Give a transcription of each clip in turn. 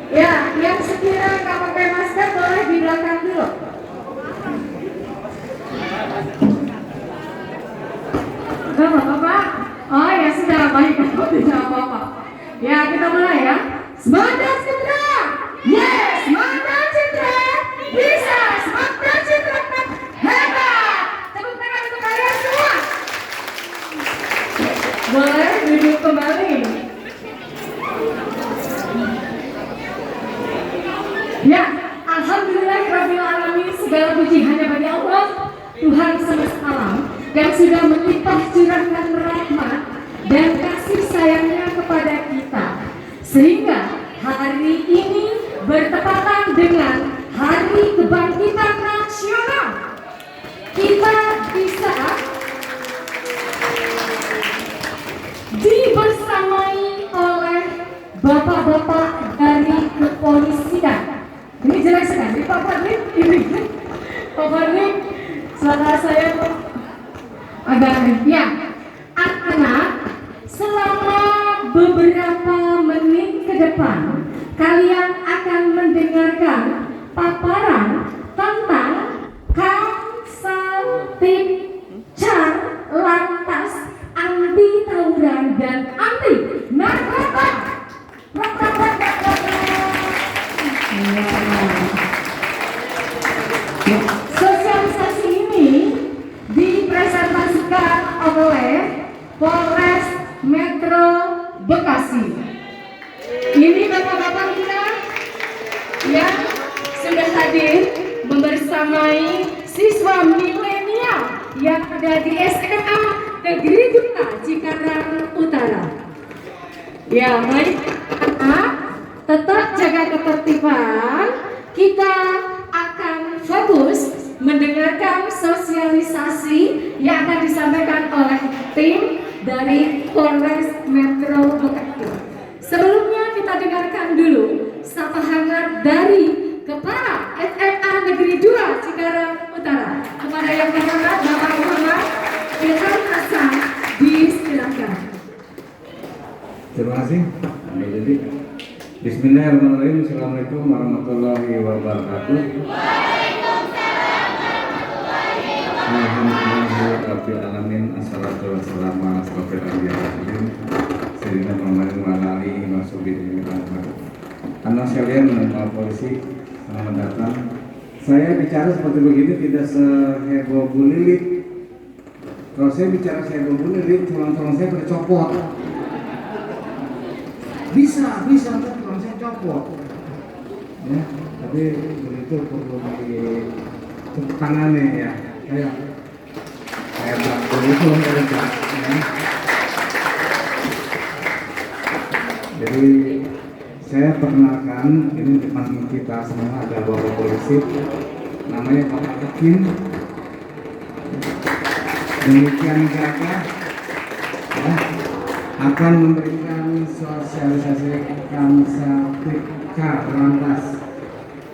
Ya, yang sekiranya nggak pakai masker boleh di belakang dulu. Nggak apa-apa, Pak. Oh ya sudah, baik, tidak apa-apa. Ya, kita mulai ya. Semangat dan Citra! Yes, semangat dan Citra! Bisa, semangat dan Citra! Hebat! Tepuk tangan untuk kalian semua. Boleh duduk kembali. Ya, Alhamdulillahirabbil alamin, segala puji hanya bagi Allah, Tuhan semesta alam, yang sudah melimpah curahkan rahmat dan kasih sayangnya kepada kita, sehingga hari ini bertepatan dengan Hari Kebangkitan Nasional. Kita bisa dibersamai oleh bapak-bapak dari kepolisian. Ini jelas sekali Pak Fadli, ini Pak Fadli, suara saya agak ya. Anak-anak, selama beberapa menit ke depan kalian akan mendengarkan paparan tentang Kamsatipcar Lantas anti tawuran dan anti narkoba. Sosialisasi ini dipresentasikan oleh Polres Metro Bekasi. Ini bapak-bapak kita yang sudah hadir membersamai siswa milenial yang ada di SMA Negeri 2 Cikarang Utara. Ya, baik, tetap jaga ketertiban. Kita akan fokus mendengarkan sosialisasi yang akan disampaikan oleh tim dari Polres Metro Bekasi. Sebelumnya kita dengarkan dulu sapa hangat dari Kepala SMA Negeri 2 Cikarang Utara. Kepada yang terhormat Bapak Muhammad Ilham Hasan, disilakan. Terima kasih. Jadi, Bismillahirrahmanirrahim. Assalamualaikum warahmatullahi wabarakatuh. Waalaikumsalam warahmatullahi wabarakatuh. Alhamdulillahirabbil alamin. Assalatu wassalamu ala asyrofil anbiya'i wal mursalin sayyidina Muhammadin wa ala alihi wa sahbihi ajmain. Anak sekalian dan Pak Polisi, selamat datang. Saya bicara seperti begini tidak seheboh Bu Lilit. Kalau saya bicara seheboh Bu Lilit, tulang-tulang saya pada copot. Bisa, tapi tulang saya copot. Ya, tapi begitu perlu tepuk tangannya ya. Saya begitu ya. Jadi saya perkenalkan, ini depan kita semua ada Bapak Polisi, namanya Bapak Hakim. Demikian jaga ya, akan memberikan sosialisasi Kamsatipcar Lantas.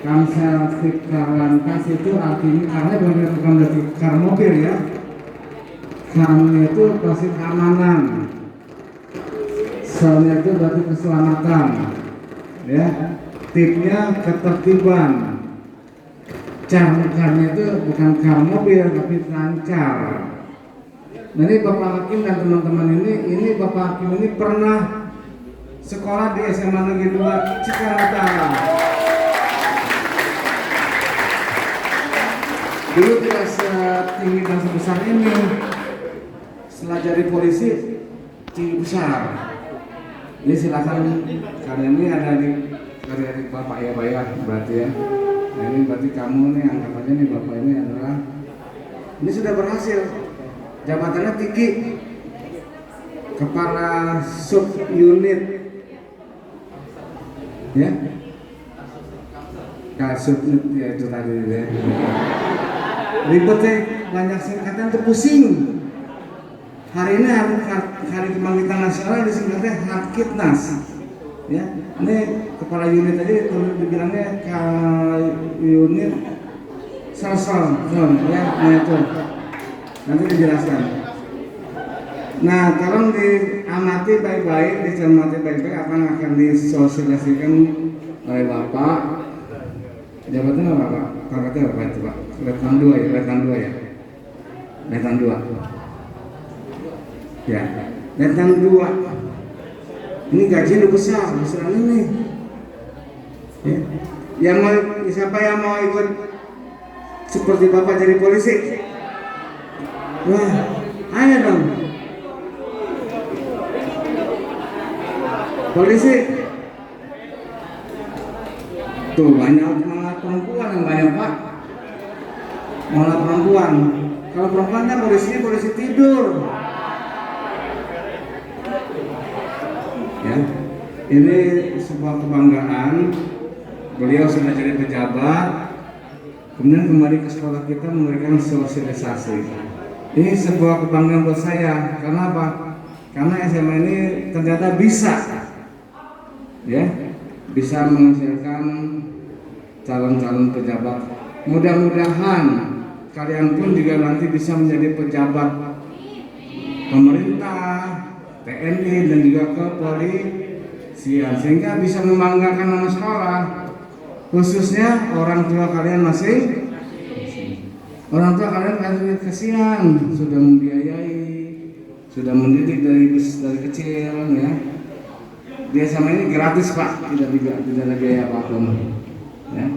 Kamsatipcar Lantas itu artinya karena bukan berarti kar mobil ya. Karnya itu pasti keamanan. Soalnya itu berarti keselamatan. Ya, tipnya ketertiban. Caranya itu bukan kar mobil tapi lancar. Nah, ini Bapak Hakim dan teman-teman ini Bapak Hakim ini pernah sekolah di SMA Negeri 2 Cikarang Utara. Dulu tidak setinggi dan sebesar ini. Setelah jadi polisi tinggi besar. Ini silakan, karena ini ada di dari Bapak ya Pak ya, berarti ya. Nah, ini berarti kamu nih, anggap aja nih Bapak ini adalah, ini sudah berhasil. Jabatannya tinggi, Kepala Sub Unit, ya, Kasub ya itu tadi ya. Ribet ya, banyak singkatan tuh pusing. Hari ini hari Kebangkitan Nasional disingkatnya Hakitnas, ya. Ini kepala unit tadi dibilangnya unit sosol, ya, nah itu. Nanti dijelaskan. Nah, tolong diamati baik-baik, dicermati baik-baik apa yang akan disosialisasikan oleh Bapak. Jabatan apa Pak? Pangkatnya apa itu Pak? Letnan 2 ya, Letnan 2 ya. Letnan 2. Ya, Letnan 2. Ini gaji udah besar ini. Ya. Yang mau, siapa yang mau ikut seperti Bapak jadi polisi? Wah, ayo dong. Polisi. Tuh banyak malah perempuan yang banyak Pak. Malah perempuan. Kalau perempuan kan polisi tidur. Ya, ini sebuah kebanggaan. Beliau sudah jadi pejabat, kemudian kembali ke sekolah kita memberikan sosialisasi. Ini sebuah kebanggaan buat saya. Karena apa? Karena SMA ini ternyata bisa, ya, bisa menghasilkan calon-calon pejabat. Mudah-mudahan kalian pun juga nanti bisa menjadi pejabat pemerintah, TNI dan juga kepolisian, sehingga bisa membanggakan nama sekolah, khususnya orang tua kalian masing. Orang tua kalian kasihan, sudah membiayai, sudah mendidik dari kecil, ya. Dia sama ini gratis Pak, tidak ada biaya apapun, ya.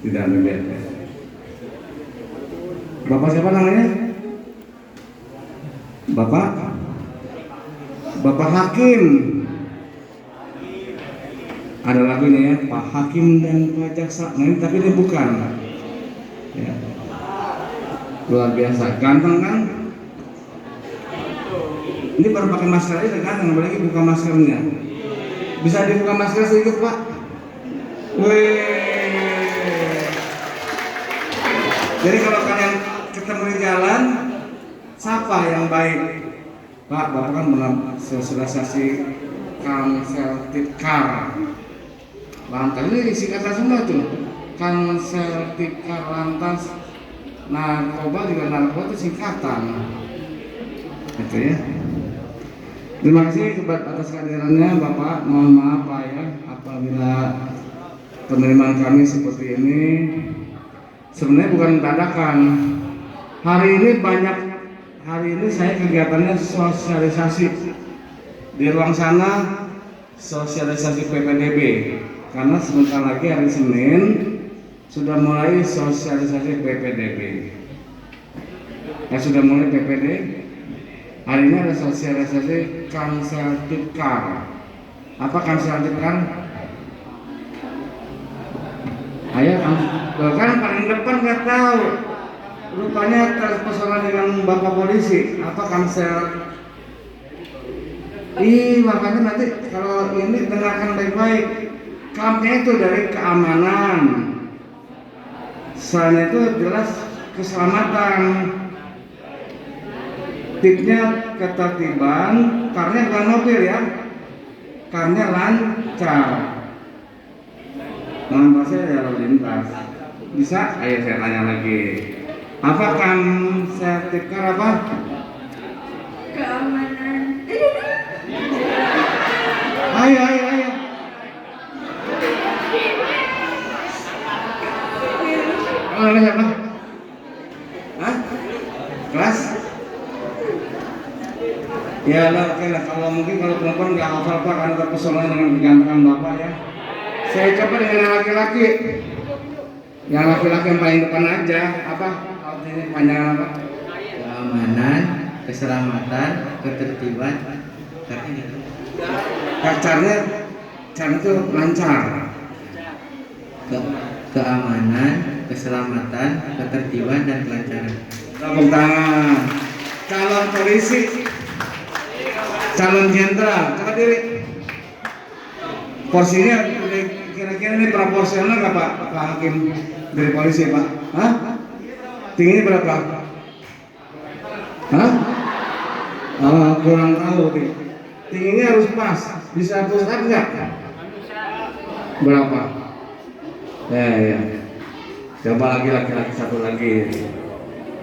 Tidak ada biaya. Bapak siapa namanya? Bapak Hakim. Ada lagunya ya, Pak Hakim dan Pak Jaksa. Nah ini tapi ini bukan. Ya. Luar biasa, ganteng kan? Ini baru pakai masker aja ganteng, apalagi buka maskernya. Bisa dibuka masker sedikit Pak? Wih. Jadi kalau kalian ketemu di jalan, siapa yang baik? Pak, Bapak kan pernah sosialisasi Kamsel Tipkar Lantas, ini singkatan semua tuh. Kamsel Tipkar Lantas narkoba juga narkoba itu singkatan. Gitu ya. Terima kasih atas kehadirannya Bapak. Mohon maaf Pak ya apabila penerimaan kami seperti ini. Sebenarnya bukan dadakan. Hari ini saya kegiatannya sosialisasi di ruang sana, sosialisasi PPDB, karena sebentar lagi hari Senin sudah mulai sosialisasi PPDB. Sudah mulai PPD. Hari ini ada sosialisasi Kamsel Tipkar. Apa Kamsel Tipkar? Ayo, kan paling depan nggak tahu. Rupanya terpesona dengan Bapak polisi. Apa Kamsel? Makanya nanti kalau ini dengarkan baik-baik. Kamnya itu dari keamanan. Soalnya itu jelas keselamatan. Tipnya ketertiban. Karena bukan mobil ya. Karena lancar. Lantasnya lalu lintas. Bisa? Ayo saya tanya lagi. Apa Kamsel Tipkar apa? Keamanan. Ayo. Kamu siapa? Hah? Kelas? Ya lah, oke lah. Kalau mungkin kalau perempuan nggak hafal Pak, karena terpesona dengan kegantengan Bapak ya. Saya coba dengan yang laki-laki. Yang laki-laki yang paling depan aja. Apa? Ini panjangan apa? Keamanan, keselamatan, ketertiban, Caranya itu lancar. keamanan, keselamatan, ketertiban dan kelancaran. Tepuk tangan. Calon polisi, calon jenderal, coba diri. Porsinya kira-kira ini proporsional nggak Pak Hakim dari polisi Pak? Hah? Tingginya berapa? Hah? Kurang tahu nih. Tingginya harus pas. Bisa push up nggak? Berapa? Ya. Coba lagi laki-laki satu lagi.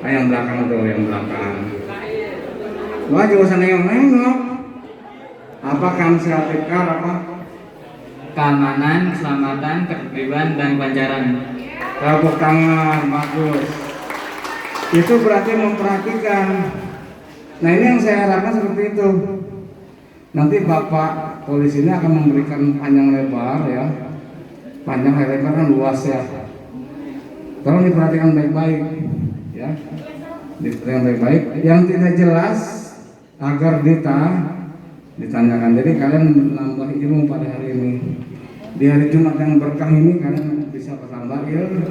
Yang belakang tuh, yang belakang. Wah, juga usah nengok-nengok. Apa Kamsel Tipkar apa? keamanan, keselamatan, ketertiban, dan kelancaran. Tepuk tangan, bagus. Itu berarti memperhatikan. Nah ini yang saya harapkan seperti itu. Nanti Bapak polisi ini akan memberikan panjang lebar ya. Panjang lebar kan luas ya. Tolong diperhatikan baik-baik ya. Diperhatikan baik-baik. Yang tidak jelas agar ditanyakan. Jadi kalian menambah ilmu pada hari ini. Di hari Jumat yang berkah ini kalian bisa bertambah ilmu.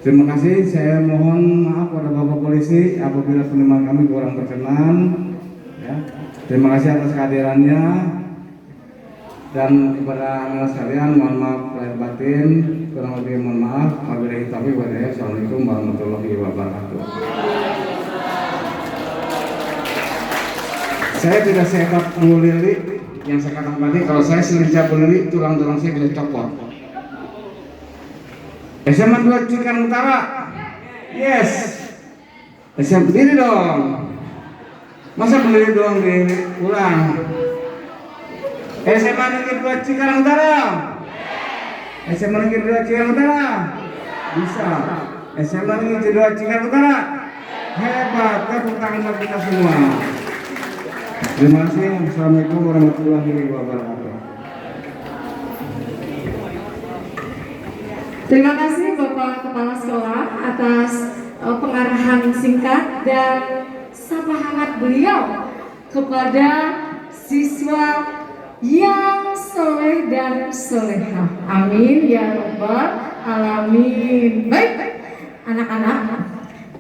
Terima kasih. Saya mohon maaf pada Bapak polisi apabila penerimaan kami kurang berkenan. Ya. Terima kasih atas kehadirannya. Dan kepada anak sekalian mohon maaf lahir batin. Kurang lebih mohon maaf. Wabillahi taufiq wal hidayah. Assalamualaikum warahmatullahi wabarakatuh. Saya tidak sehebat Bu Lili yang saya katakan tadi. Kalau saya selincah Bu Lili, tulang-tulang saya bisa copot. SMA 2 Cikarang Utara. Yes. SMA berdiri dong. Masa berdiri doang ulang. SMA Negeri 2 Cikarang Utara. SMA Negeri 2 Cikarang Utara. Bisa. SMA Negeri 2 Cikarang Utara. Hebat. Tepuk tangan buat kita semua. Terima kasih. Assalamualaikum warahmatullahi wabarakatuh. Terima kasih Bapak Kepala Sekolah atas pengarahan singkat dan sapa hangat beliau kepada siswa yang soleh dan soleha. Amin ya robbal alamin. Baik, anak-anak,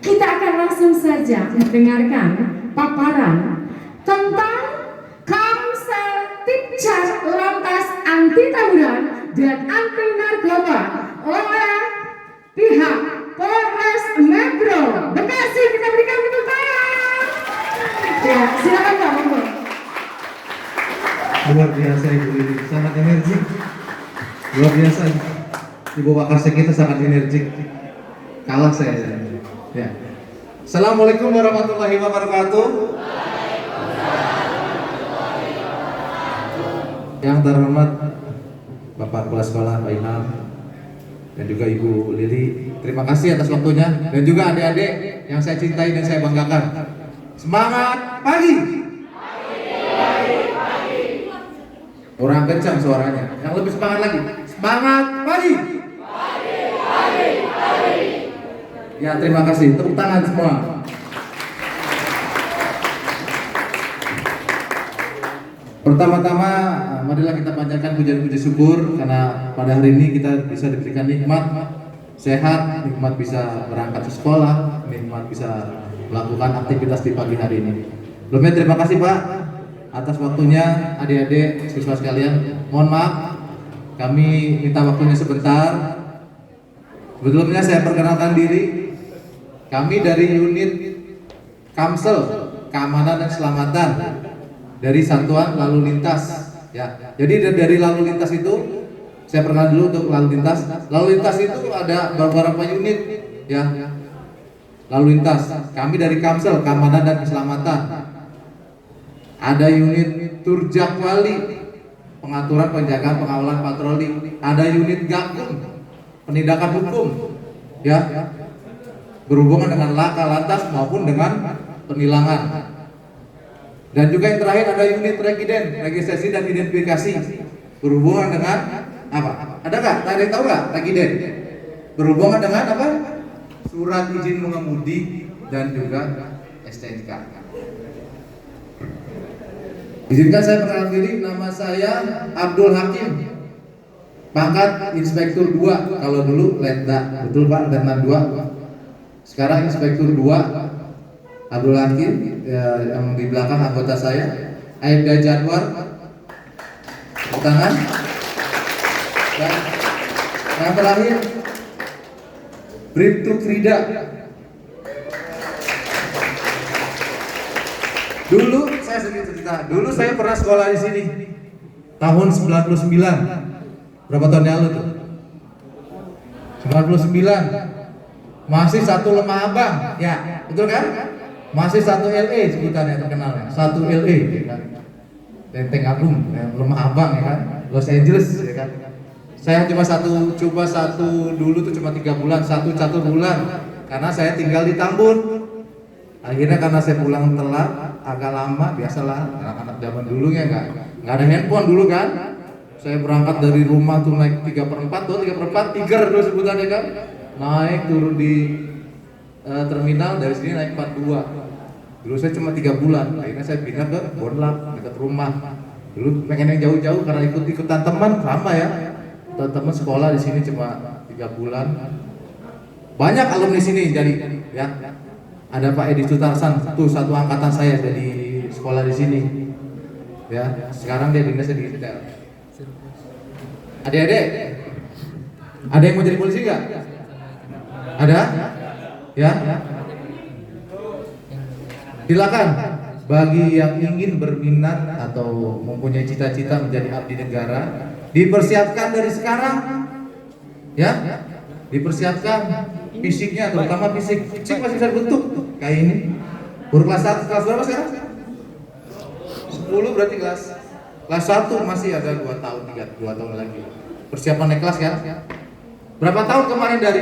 kita akan langsung saja mendengarkan paparan tentang Kamsel Tipcar Lantas Anti Tawuran dan Anti Narkoba oleh pihak Polres Metro Bekasi. Kita berikan tepuk tangan. Ya, silakan Pak Monggo. Luar biasa Ibu Lili, sangat energik. Luar biasa, Ibu Wakasek kita sangat energik. Kalah saya. Ya. Assalamualaikum warahmatullahi wabarakatuh. Yang terhormat Bapak Kepala Sekolah Pak Inam dan juga Ibu Lili, terima kasih atas waktunya, dan juga adik-adik yang saya cintai dan saya banggakan. Semangat pagi. Orang kencang suaranya, yang lebih semangat lagi. Semangat pagi. Ya, terima kasih. Tepuk tangan semua. Pertama-tama, marilah kita panjatkan puji syukur karena pada hari ini kita bisa diberikan nikmat sehat, nikmat bisa berangkat ke sekolah, nikmat bisa melakukan aktivitas di pagi hari ini. Sebelumnya terima kasih Pak atas waktunya, adik-adik siswa sekalian. Mohon maaf, kami minta waktunya sebentar. Sebelumnya saya perkenalkan diri. Kami dari unit Kamsel Keamanan dan Keselamatan dari Satuan Lalu Lintas. Ya, jadi dari lalu lintas itu saya perkenalkan dulu untuk lalu lintas. Lalu lintas itu ada beberapa unit, ya. Lalu lintas. Kami dari Kamsel Keamanan dan Keselamatan. Ada unit Turjakwali, pengaturan, penjagaan, pengawalan, patroli. Ada unit Gakum, penindakan hukum, ya, berhubungan dengan laka lantas maupun dengan penilangan. Dan juga yang terakhir ada unit Regiden, registrasi dan identifikasi, berhubungan dengan apa? Ada nggak? Tadi tahu nggak Regiden? Berhubungan dengan apa? Surat izin mengemudi dan juga STNK. Izinkan saya perkenalkan diri, nama saya Abdul Hakim, pangkat Inspektur 2. Kalau dulu Letda, betul Pak, Letnan 2. Sekarang Inspektur 2. Abdul Hakim, ya, yang di belakang anggota saya Aibda Jadwar, tangan. Dan yang terakhir Bribtu Frida. Dulu saya sedikit cerita. Dulu saya pernah sekolah di sini tahun 99. Berapa tahun yang lalu tuh? 99. Masih satu Lemah Abang, ya, betul kan? Masih satu LE sebutannya terkenal ya. Satu LE, ya kan? Lenteng Agung, ya, Lemah Abang, ya kan? Los Angeles ya kan. Saya cuma coba satu dulu tuh cuma 3 bulan, satu bulan karena saya tinggal di Tambun. Akhirnya karena saya pulang telat, agak lama, biasalah anak-anak zaman dulu ya nggak ada handphone dulu kan. Saya berangkat dari rumah tuh naik 3/4 tuh, 3/4, tiger dulu sebutannya kan. Naik turun di terminal, dari sini naik 42. Dulu saya cuma 3 bulan, akhirnya saya pindah ke Bonlak dekat rumah. Dulu pengen yang jauh-jauh karena ikut-ikutan teman sama ya. Teman sekolah di sini cuma 3 bulan. Banyak alumni sini jadi ya. Ada Pak Edi Sutarsan, tuh satu angkatan saya jadi sekolah di sini. Ya, sekarang dia dinasnya di Intel. Adik-adik, ada yang mau jadi polisi nggak? Ada? Ya? Silakan. Bagi yang ingin berminat atau mempunyai cita-cita menjadi abdi negara, dipersiapkan dari sekarang. Ya? Dipersiapkan fisiknya, terutama fisik masih bisa dibentuk kayak ini. Baru kelas 1, kelas berapa sekarang? 10 berarti kelas 1 masih ada 2 tahun, 2 tahun lagi. Persiapan naik kelas kan? Berapa tahun kemarin dari?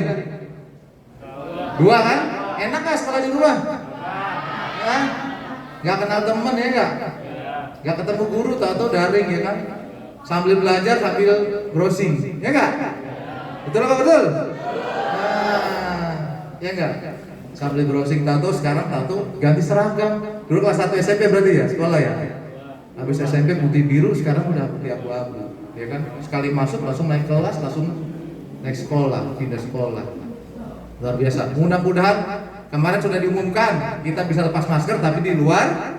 2 kan? Enak gak sekolah di rumah? Ya? Gak kenal temen ya gak? Gak ketemu guru atau daring ya kan? Sambil belajar sambil browsing, ya gak? Betul apa betul? Ya enggak? Sambil browsing tato, sekarang tato ganti seragam. Dulu kelas 1 SMP berarti ya, sekolah ya. Habis SMP putih biru, sekarang udah putih abu-abu. Ya kan? Sekali masuk langsung naik kelas, langsung naik sekolah, pindah sekolah. Luar biasa. Mudah-mudahan kemarin sudah diumumkan kita bisa lepas masker tapi di luar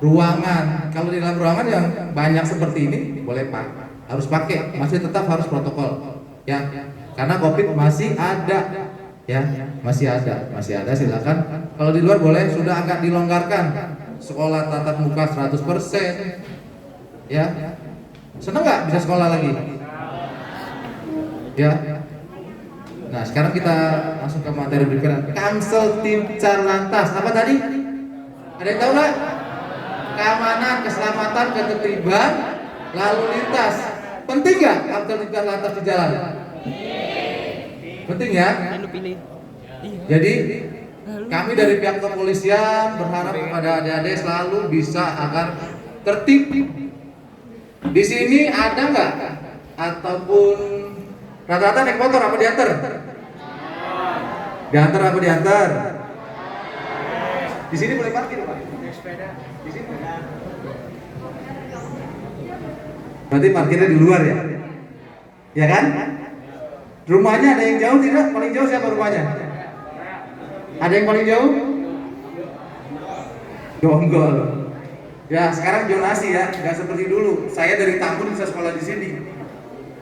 ruangan. Kalau di dalam ruangan yang banyak seperti ini boleh Pak. Harus pakai, masih tetap harus protokol. Ya. Karena Covid masih ada. Ya, masih ada silakan. Kalau di luar boleh, sudah agak dilonggarkan. Sekolah tatap muka 100%. Ya. Seneng nggak bisa sekolah lagi? Ya. Nah, sekarang kita langsung ke materi berikutnya. Kamsel Tim Carlantas. Apa tadi? Ada yang tahu nggak? Keamanan, keselamatan, ketertiban, lalu lintas. Penting nggak Kamsel Tim Carlantas di jalan? Penting ya. Jadi kami dari pihak kepolisian berharap kepada adik-adik selalu bisa agar tertib. Di sini ada nggak ataupun rata-rata naik motor apa diantar? Diantar apa diantar? Di sini boleh parkir Pak? Di sini. Berarti parkirnya di luar ya? Ya kan? Rumahnya ada yang jauh tidak? Paling jauh siapa rumahnya? Ada yang paling jauh? Jonggol. Ya sekarang zonasi ya, nggak seperti dulu. Saya dari Tambun bisa sekolah di sini.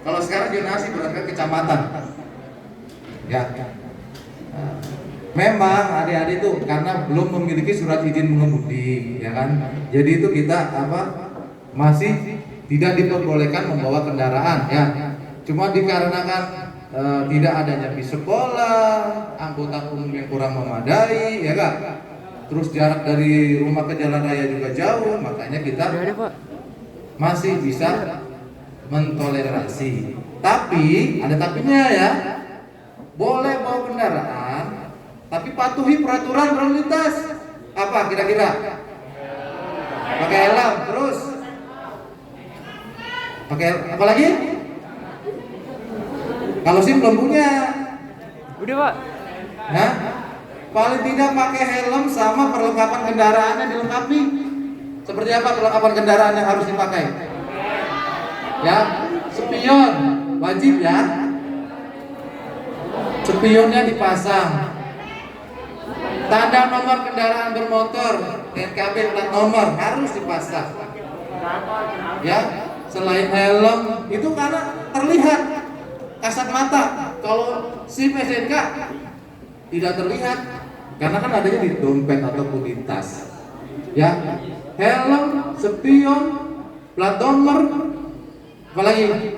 Kalau sekarang zonasi berarti kecamatan. Ya. Memang adik-adik itu karena belum memiliki surat izin mengemudi, ya kan? Jadi itu kita masih tidak diperbolehkan membawa kendaraan, ya. Cuma dikarenakan tidak adanya bis sekolah, angkutan umum yang kurang memadai, ya kan? Terus jarak dari rumah ke jalan raya juga jauh, makanya kita masih bisa mentoleransi. Tapi ada tapinya ya, boleh bawa kendaraan, tapi patuhi peraturan lalu lintas. Apa kira-kira? Pakai helm, terus pakai apa lagi? Kalau SIM belum punya. Udah Pak. Nah, paling tidak pakai helm sama perlengkapan kendaraannya dilengkapi. Seperti apa perlengkapan kendaraan yang harus dipakai? Ya, spion wajib ya. Spionnya dipasang. Tanda nomor kendaraan bermotor, NKB plat nomor harus dipasang. Ya, selain helm itu karena terlihat kasat mata. Kalau SIM SNK tidak terlihat karena kan adanya di dompet ataupun di tas. Ya, helm, spion, plat nomor, apalagi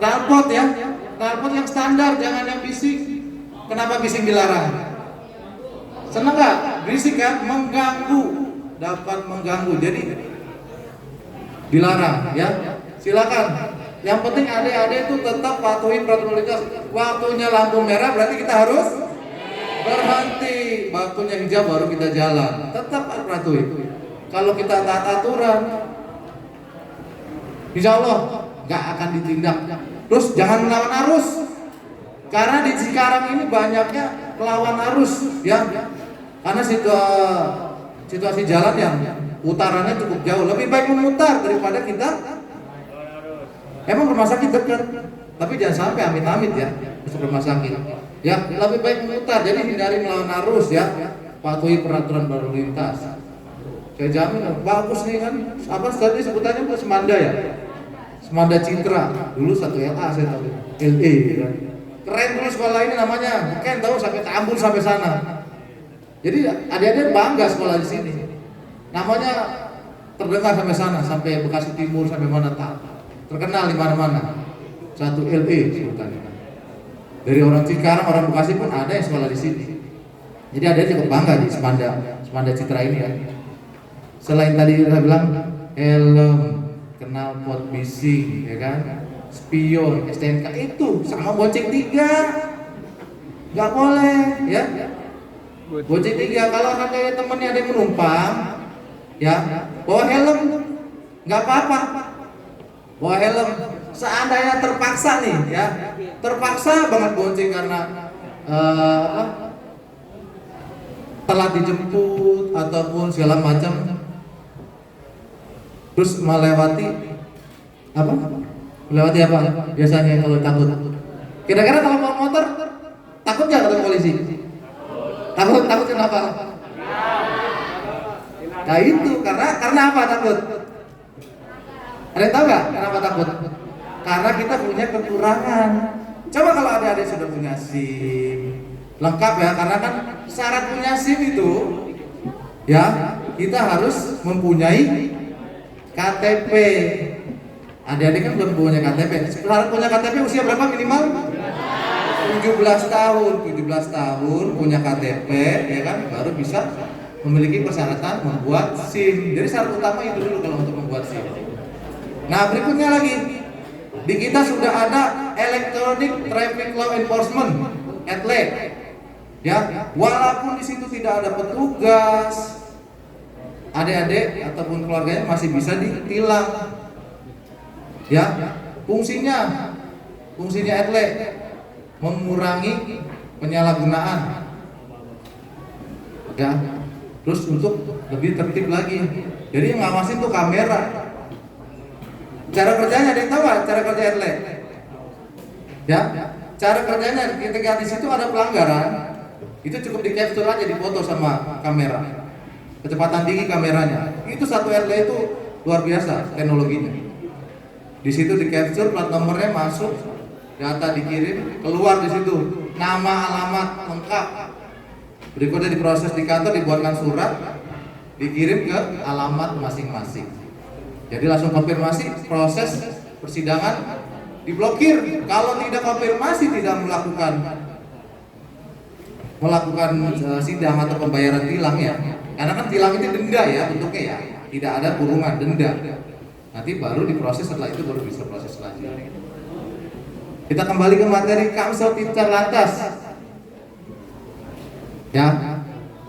knalpot ya, knalpot yang standar, jangan yang bising. Kenapa bising dilarang? Seneng nggak? Berisik kan? Mengganggu, dapat mengganggu. Jadi dilarang ya. Silakan. Yang penting adik-adik itu tetap patuhi peraturan lalu lintas. Waktunya lampu merah berarti kita harus berhenti. Waktunya hijau baru kita jalan. Tetap patuhi. Kalau kita taat aturan, insya Allah nggak akan ditindak. Terus jangan melawan arus. Karena di Cikarang ini banyaknya melawan arus, ya. Karena situasi jalan yang putarannya cukup jauh. Lebih baik memutar daripada kita. Emang rumah sakit dekat, tapi jangan sampai amit-amit ya masuk rumah sakit. Ya, lebih baik memutar. Jadi hindari melawan arus ya. Patuhi peraturan lalu lintas. Saya jamin bagus nih kan. Apa tadi sebutannya Semanda ya? Semanda Citra. Dulu satu LA saya tahu. LE kan. Keren dulu sekolah ini namanya. Mungkin tahu sampai Tambun sampai sana. Jadi adik-adik bangga sekolah di sini. Namanya terdengar sampai sana, sampai Bekasi Timur, sampai mana tak. Terkenal di mana-mana. Satu LE sebutannya. Dari orang Cikarang, orang Bekasi pun ada yang sekolah di sini. Jadi adik-adik cukup bangga di Semanda Citra ini ya. Selain tadi saya bilang helm, knalpot bising, ya kan, spion, STNK itu sama bonceng 3, nggak boleh, ya. Bonceng 3 kalau ada temennya ada yang menumpang, ya, bawa helm, nggak apa-apa, bawa helm. Seandainya terpaksa nih, ya, terpaksa banget bonceng karena telat dijemput ataupun segala macam. Terus melewati apa? Melewati apa? Biasanya kalau takut. Kira-kira kalau mau motor takut nggak ketemu polisi? Takut kenapa? Nah itu karena apa takut? Ada yang tahu nggak kenapa takut? Karena kita punya kekurangan. Coba kalau adik-adik sudah punya SIM lengkap ya, karena kan syarat punya SIM itu ya kita harus mempunyai KTP. Adik-adik kan belum punya KTP. Syarat punya KTP usia berapa minimal? 17 tahun. 17 tahun punya KTP ya kan, baru bisa memiliki persyaratan membuat SIM. Jadi syarat utama itu dulu kalau untuk membuat SIM. Nah, berikutnya lagi. Di kita sudah ada Electronic Traffic Law Enforcement (ETLE). Ya, walaupun di situ tidak ada petugas, adik-adik ataupun keluarganya masih bisa ditilang. Ya, fungsinya ETLE mengurangi penyalahgunaan. Ya, terus untuk lebih tertib lagi. Jadi yang ngawasin tuh kamera. Cara kerjanya ada yang tahu nggak? Cara kerja ETLE? Ya, cara kerjanya ketika di situ ada pelanggaran, itu cukup di capture aja, dipoto sama kamera. Kecepatan tinggi kameranya. Itu satu ETLE itu luar biasa teknologinya. Di situ di capture, plat nomornya masuk, data dikirim, keluar di situ nama, alamat lengkap. Berikutnya diproses di kantor, dibuatkan surat, dikirim ke alamat masing-masing. Jadi langsung konfirmasi, proses persidangan diblokir. Kalau tidak konfirmasi, tidak melakukan sidang atau pembayaran tilang ya. Karena kan tilang itu denda ya bentuknya ya, tidak ada kurungan, denda. Nanti baru diproses, setelah itu baru bisa proses selanjutnya. Kita kembali ke materi Kamsel Titcar Lantas. Ya,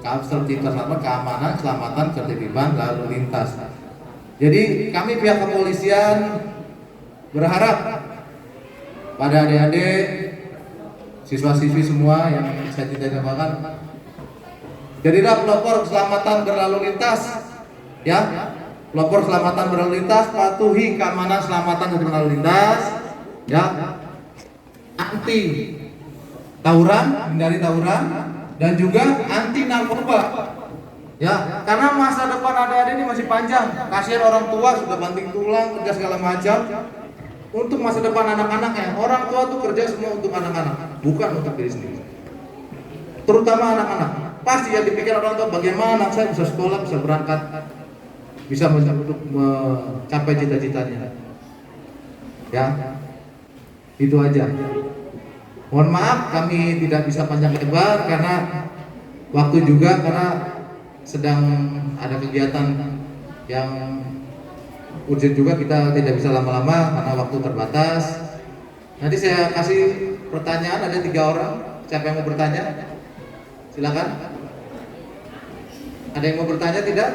Kamsel Titcar Lantas, keamanan, keselamatan, ketertiban lalu lintas. Jadi kami pihak kepolisian berharap pada adik-adik, siswa-siswi semua yang saya tidak namakan, jadilah pelopor keselamatan berlalu lintas, ya, pelopor keselamatan berlalu lintas, patuhi keamanan keselamatan berlalu lintas, ya, anti tawuran, hindari tawuran, dan juga anti narkoba. Ya, karena masa depan adik-adik ini masih panjang. Kasihan orang tua sudah banting tulang, kerja segala macam untuk masa depan anak-anaknya. Orang tua tuh kerja semua untuk anak-anak, bukan untuk diri sendiri. Terutama anak-anak. Pasti yang dipikir orang tua, bagaimana anak saya bisa sekolah, bisa berangkat, bisa untuk mencapai cita-citanya. Ya, itu aja. Mohon maaf kami tidak bisa panjang lebar karena waktu juga, karena sedang ada kegiatan yang urgent juga, kita tidak bisa lama-lama karena waktu terbatas. Nanti saya kasih pertanyaan, ada 3 orang. Siapa yang mau bertanya? Silakan. Ada yang mau bertanya tidak?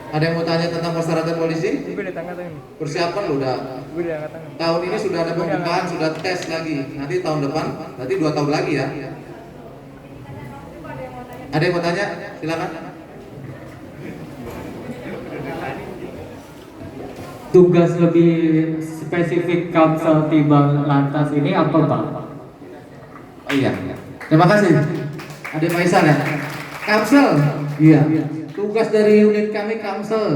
Ada yang mau tanya tentang persyaratan polisi? Gue udah tangga tangan. Persiapan lo udah. Gue udah angkat tangan. Tahun ini sudah ada pembukaan, sudah tes lagi. Nanti tahun depan, berarti 2 tahun lagi ya. Ada yang mau tanya? Silakan. Tugas lebih spesifik Kamsel Timbang Lantas ini apa Pak? Oh iya. Terima kasih. Ada Faisal ya. Kamsel. Iya. Tugas dari unit kami Kamsel.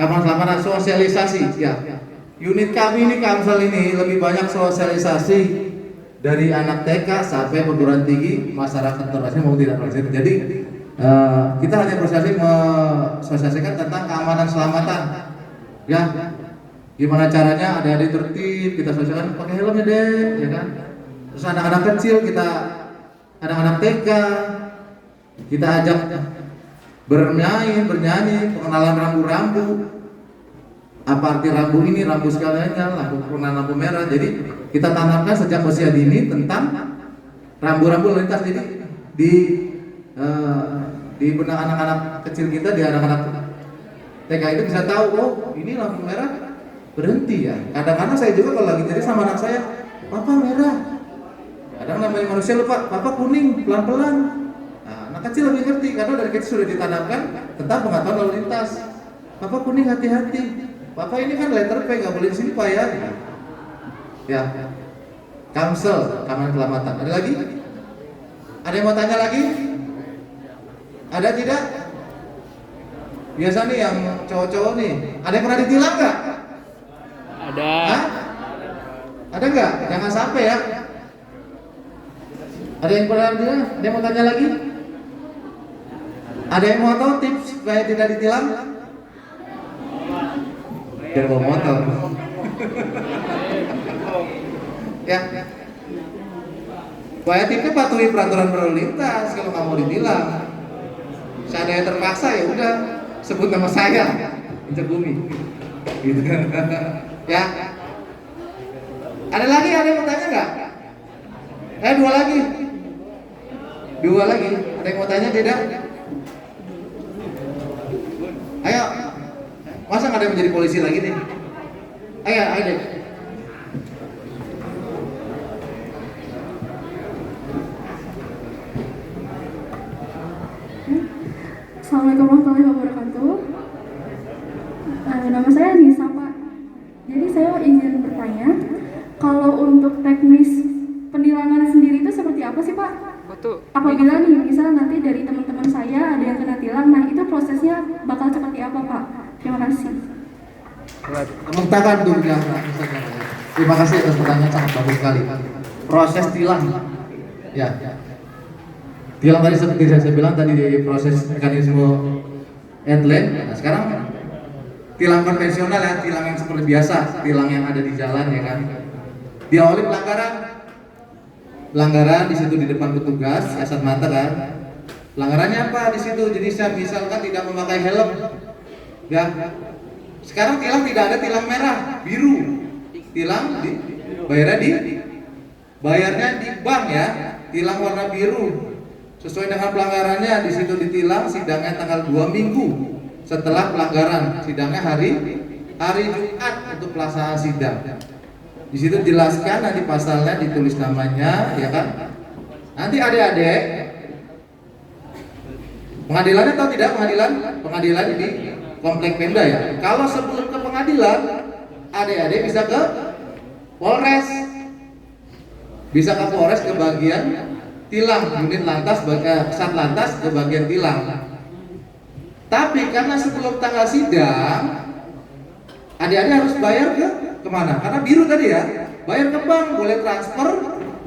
Keamanan sosialisasi. Ya. Unit kami ini Kamsel ini lebih banyak sosialisasi dari anak TK sampai perguruan tinggi, masyarakat internasional mau tidak internasional. Jadi kita hanya mensosialisasikan tentang keamanan selamatan. Ya. Gimana caranya adik-adik tertib, kita sosialisasikan pakai helmnya deh, ya kan? Terus anak-anak kecil kita, anak-anak TK kita ajak bernyanyi, pengenalan rambu-rambu. Apa arti rambu ini, rambu sekaliannya, lampu merah. Jadi kita tanamkan sejak usia dini tentang rambu-rambu lalu lintas. Jadi di benak anak-anak kecil kita, di anak-anak TK itu bisa tahu, oh ini lampu merah, berhenti ya. Kadang-kadang saya juga kalau lagi jadi sama anak saya, papa merah. Kadang namanya manusia lupa, papa kuning, pelan-pelan. Nah, anak kecil lebih ngerti karena dari kecil sudah ditanamkan tentang pengetahuan lalu lintas. Papa kuning, hati-hati. Papa ini kan letter P, nggak boleh di sini pak ya. Ya. Kamsel, keamanan keselamatan. Ada lagi? Ada yang mau tanya lagi? Ada tidak? Biasa nih yang cowok-cowok nih. Ada yang pernah ditilang nggak? Ada. Hah? Ada nggak? Jangan sampai ya. Ada yang pernah ditilang? Ada yang mau tanya lagi? Ada yang mau tahu tips supaya tidak ditilang? Biar bawa motor. Ya. Supaya tipsnya patuhi peraturan berlalu lintas kalau nggak mau ditilang. Seandainya terpaksa ya udah sebut nama saya, injak bumi. Gitu. Ya. Ada lagi, ada yang mau tanya nggak? Dua lagi. Ada yang mau tanya tidak? Ayo. Masa nggak ada yang menjadi polisi lagi nih? Ayo deh. Assalamualaikum warahmatullahi wabarakatuh. Nama saya Nisa Pak. Jadi saya izin bertanya, kalau untuk teknis penilangan sendiri itu seperti apa sih Pak? Betul. Apabila nih misal nanti dari teman-teman saya ada yang kena tilang, nah itu prosesnya bakal seperti apa Pak? Terima kasih. Tepuk tangan dulu ya. Terima kasih atas pertanyaan sangat bagus sekali. Proses tilang. Ya. Tilang tadi seperti saya bilang tadi di proses mekanisme endlane. Nah, sekarang tilang konvensional ya, tilang yang seperti biasa, tilang yang ada di jalan ya kan. Diawali pelanggaran di situ di depan petugas, kasat mata kan. Pelanggarannya apa di situ? Jenisnya misalkan tidak memakai helm. Ya. Sekarang tilang tidak ada tilang merah, biru. Tilang bayarnya di bank ya. Tilang warna biru. Sesuai dengan pelanggarannya di situ ditilang, sidangnya tanggal 2 minggu setelah pelanggaran. Sidangnya hari Jumat untuk pelaksanaan sidang. Di situ jelaskan nanti pasalnya ditulis namanya, ya kan? Nanti adik-adik pengadilannya tahu tidak pengadilan ini komplek Pemda ya. Kalau sebelum ke pengadilan, adik-adik bisa ke Polres. Bisa ke Polres ke bagian tilang, unit lantas, sat lantas ke bagian tilang. Tapi karena sebelum tanggal sidang, adik-adik harus bayar ke kemana? Karena biru tadi ya, bayar ke bank, boleh transfer,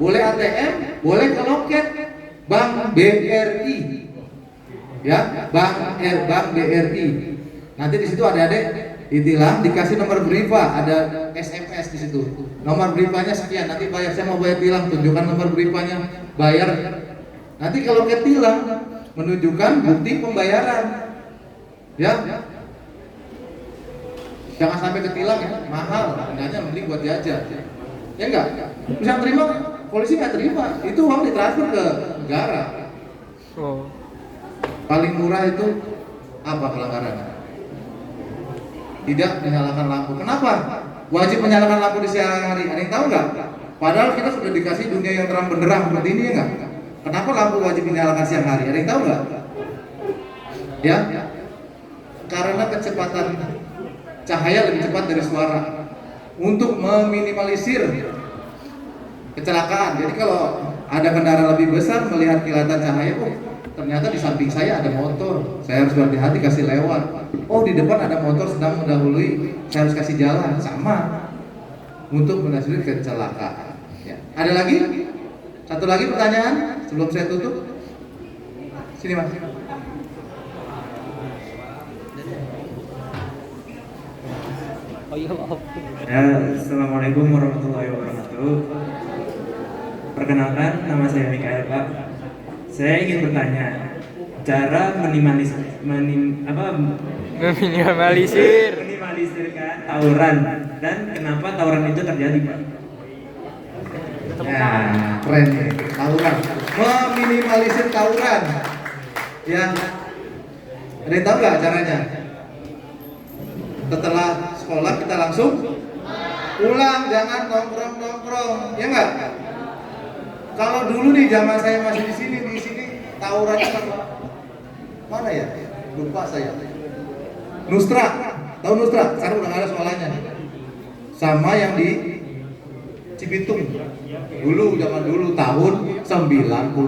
boleh ATM, boleh ke loket Bank BRI. Ya, Bank BRI. Nanti di situ adik-adik ditilang, dikasih nomor briva, ada SMS di situ. Nomor brivanya sekian, nanti bayar, saya mau bayar tilang, tunjukkan nomor brivanya, bayar. Nanti kalau ketilang menunjukkan bukti pembayaran. Ya. Jangan sampai ketilang ya, mahal, harganya mending buat jajan. Ya enggak? Bisa terima, polisi nggak terima, itu uang ditransfer ke negara. Oh. Paling murah itu apa pelanggaran? Tidak menyalakan lampu. Kenapa? Wajib menyalakan lampu di siang hari. Ada yang tahu nggak? Padahal kita sudah dikasih dunia yang terang benderang seperti ini ya nggak? Kenapa lampu wajib menyalakan siang hari? Ada yang tahu nggak? Ya, karena kecepatan cahaya lebih cepat dari suara untuk meminimalisir kecelakaan. Jadi kalau ada kendaraan lebih besar melihat kilatan cahaya, oh ternyata di samping saya ada motor, saya harus berhati-hati kasih lewat. Oh di depan ada motor sedang mendahului, saya harus kasih jalan. Sama untuk menghindari kecelakaan. Ya. Ada lagi? Satu lagi pertanyaan sebelum saya tutup. Sini mas. Oh iya maaf. Ya, Assalamualaikum warahmatullahi wabarakatuh. Perkenalkan, nama saya Mikael Pak. Saya ingin bertanya, cara meminimalisirkan tawuran dan kenapa tawuran itu terjadi, Pak? Ya, keren nih, tawuran. Meminimalisir tawuran. Ya. Ada yang tahu nggak caranya? Setelah sekolah kita langsung pulang, jangan nongkrong, ya nggak? Kalau dulu nih zaman saya masih di sini tawurannya mana ya? Lupa saya. Nustra, tahu Nustra? Sekarang udah nggak ada sekolahnya. Sama yang di Cibitung. Dulu zaman dulu tahun 90-an,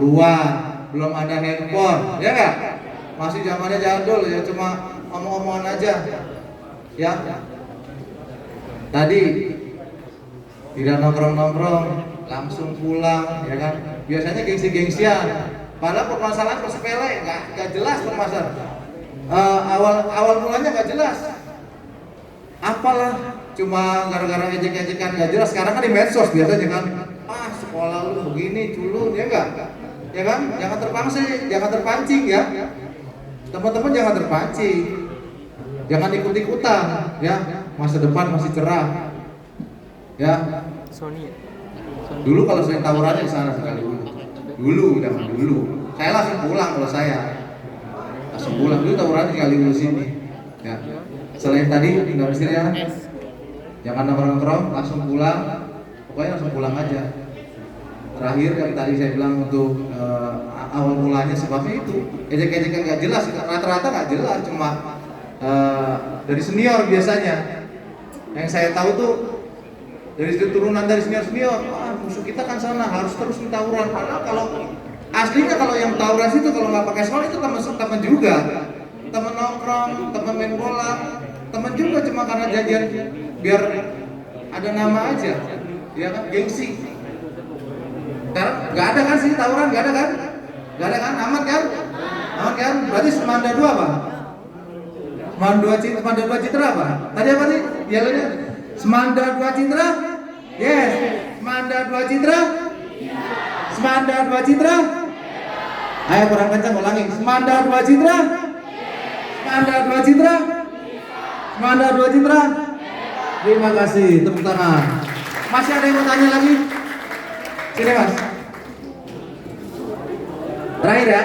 belum ada handphone, ya nggak? Masih zamannya jadul ya, cuma omong-omongan aja. Ya. Tadi tidak nongkrong, langsung pulang, ya kan? Biasanya gengsi-gengsian. Padahal permasalahan sepele, nggak jelas permasalahan. Awal mulanya nggak jelas. Apalah, cuma gara-gara ejek-ejekan nggak jelas. Sekarang kan di medsos biasanya kan, sekolah lu begini, culun, ya enggak? Ya kan? Jangan terpancing ya. Teman-teman jangan terpancing. Jangan ikut-ikutan, ya. Masa depan masih cerah. Ya. Sony. Dulu kalau saya tawurannya di sana sekali dulu. Zaman dulu. Saya langsung pulang kalau saya. Langsung pulang dulu tawurannya sekali dulu sini. Ya. Selain tadi tinggal istirahat. Jangan nongkrong, langsung pulang. Pokoknya langsung pulang aja. Terakhir yang tadi saya bilang untuk awal mulanya sebabnya itu ejek-ejekan nggak jelas, rata-rata nggak jelas, cuma dari senior biasanya. Yang saya tahu tuh dari turunan dari senior, musuh kita kan sana harus terus tawuran. Padahal kalau aslinya kalau yang tawuran itu kalau nggak pakai sekolah itu teman juga, teman nongkrong, teman main bola, teman juga cuma karena janjian biar ada nama aja, ya kan, gengsi. Sekarang nggak ada kan sih tawuran, nggak ada kan, aman kan? Berarti Semanda 2 apa? Semanda 2 Citra apa? Tadi apa sih? Yellow-nya? Semanda 2 Citra? Yes. Semanda 2 Citra? Semanda 2 Citra? Ayo kurang kencang ulangi. Semanda 2 Citra? Semanda 2 Citra? Semanda 2 Citra? Terima kasih, tepuk tangan. Masih ada yang mau tanya lagi? Sini mas. Terakhir ya,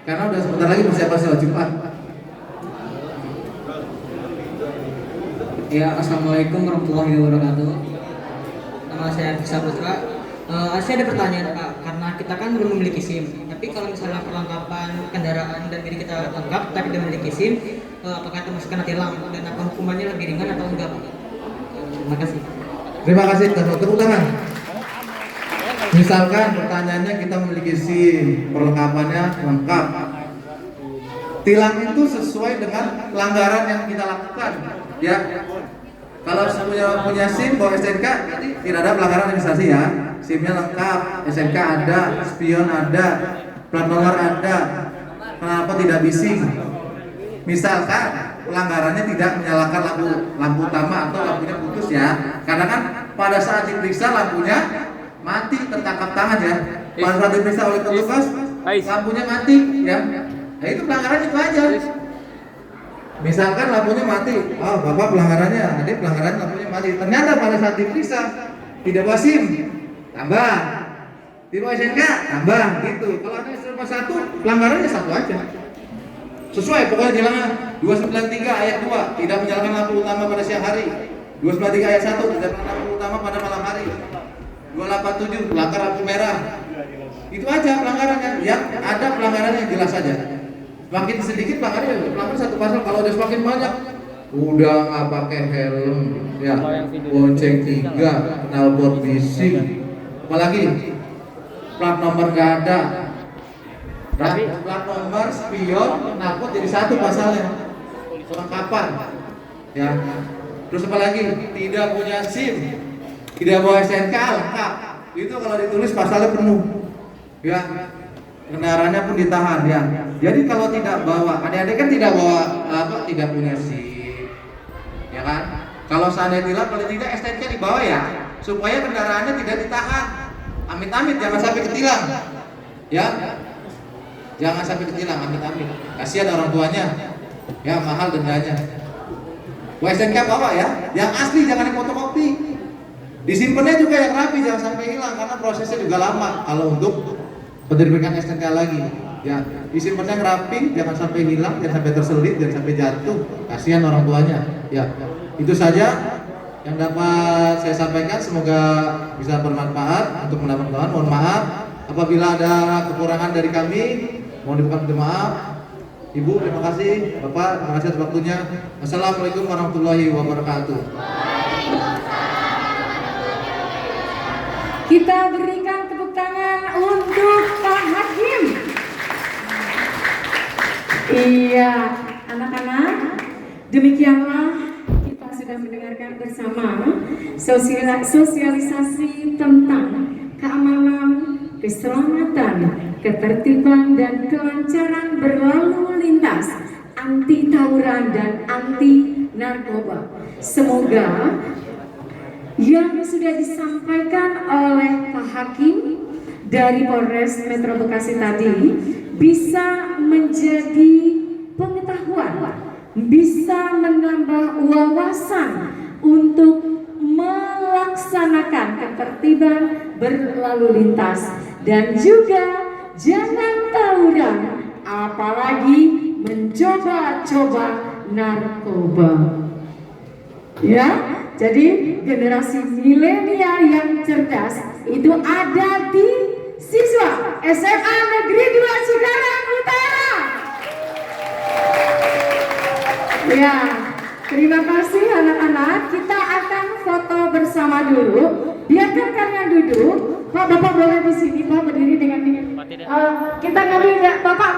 karena udah sebentar lagi persiapan sholat Jumat. Ya, assalamualaikum warahmatullahi wabarakatuh. Nama saya Fiksa Putra. Saya ada pertanyaan Pak, karena kita kan belum memiliki SIM. Tapi kalau misalnya perlengkapan kendaraan dan diri kita lengkap tapi tidak memiliki SIM, apakah termasuk kena tilang dan apa hukumannya lebih ringan atau enggak Pak? Terima kasih. Terima kasih, tepuk tangan. Misalkan pertanyaannya kita memiliki SIM, perlengkapannya lengkap. Tilang itu sesuai dengan pelanggaran yang kita lakukan, ya. Kalau punya SIM bawa STNK, jadi tidak ada pelanggaran administrasi ya. SIM-nya lengkap, STNK ada, spion ada, plat nomor ada. Kenapa tidak bising? Misalkan pelanggarannya tidak menyalakan lampu utama atau lampunya putus ya. Karena kan pada saat diperiksa lampunya mati, tertangkap tangan ya. Pada saat diperiksa oleh petugas lampunya mati ya. Nah itu pelanggaran itu aja. Misalkan lampunya mati, oh bapak pelanggarannya, adik pelanggarannya lampunya mati. Ternyata pada saat diperiksa tidak bawa SIM, tambah. Tidak bawa SNK, tambah gitu. Kalau ada cuma satu, pelanggarannya satu aja. Sesuai pokoknya jalannya 293 ayat 2 tidak menjalankan lampu utama pada siang hari. 293 ayat 1 tidak menjalankan lampu utama pada malam hari. 287 melanggar lampu merah. Itu aja pelanggarannya. Yang ada pelanggarannya jelas saja. Semakin sedikit pelanggarannya, pelanggar satu pasal. Kalau udah semakin banyak, udah nggak pakai helm, ya, bonceng 3, knalpot bising, apalagi plat nomor nggak ada. Tapi Plat nomor, spion, knalpot jadi satu pasalnya. Kelengkapan. Ya. Terus apa lagi? Tidak punya SIM, tidak bawa SNK, lengkap. Itu kalau ditulis pasalnya penuh. Ya. Kendaraannya pun ditahan ya. Jadi kalau tidak bawa, adik-adik kan tidak bawa tidak punya SIM. Ya kan? Kalau seandainya tilang paling tidak STNK dibawa ya, supaya kendaraannya tidak ditahan. Amit-amit jangan sampai ketilang. Ya. Jangan sampai ketilang, amit-amit. Kasihan orang tuanya. Ya, mahal dendanya. SNK bawa ya. Yang asli jangan fotokopi. Disimpannya juga yang rapi, jangan sampai hilang karena prosesnya juga lama kalau untuk penerbitan SNK lagi. Ya, disimpannya yang rapi, jangan sampai hilang, jangan sampai terselip, jangan sampai jatuh. Kasihan orang tuanya. Ya. Itu saja yang dapat saya sampaikan, semoga bisa bermanfaat untuk mendapat teman. Mohon maaf apabila ada kekurangan dari kami. Mohon dibuka maaf. Ibu, terima kasih. Bapak, terima kasih atas waktunya. Assalamualaikum warahmatullahi wabarakatuh. Kita berikan tepuk tangan untuk Pak Hakim. Iya, anak-anak, demikianlah kita sudah mendengarkan bersama sosialisasi tentang keamanan, keselamatan, ketertiban dan kelancaran berlalu lintas, anti tawuran dan anti narkoba. Semoga yang sudah disampaikan oleh Pak Hakim dari Polres Metro Bekasi tadi bisa menjadi pengetahuan, bisa menambah wawasan untuk melaksanakan ketertiban berlalu lintas dan juga jangan tawuran, apalagi mencoba-coba narkoba. Ya, jadi generasi milenial yang cerdas itu ada di siswa SMA Negeri 2 Cikarang Utara. Ya, terima kasih anak-anak. Kita akan foto bersama dulu. Biarkan kalian duduk. Pak, Bapak boleh di sini, Pak, berdiri dengan kita ngambil Bapak.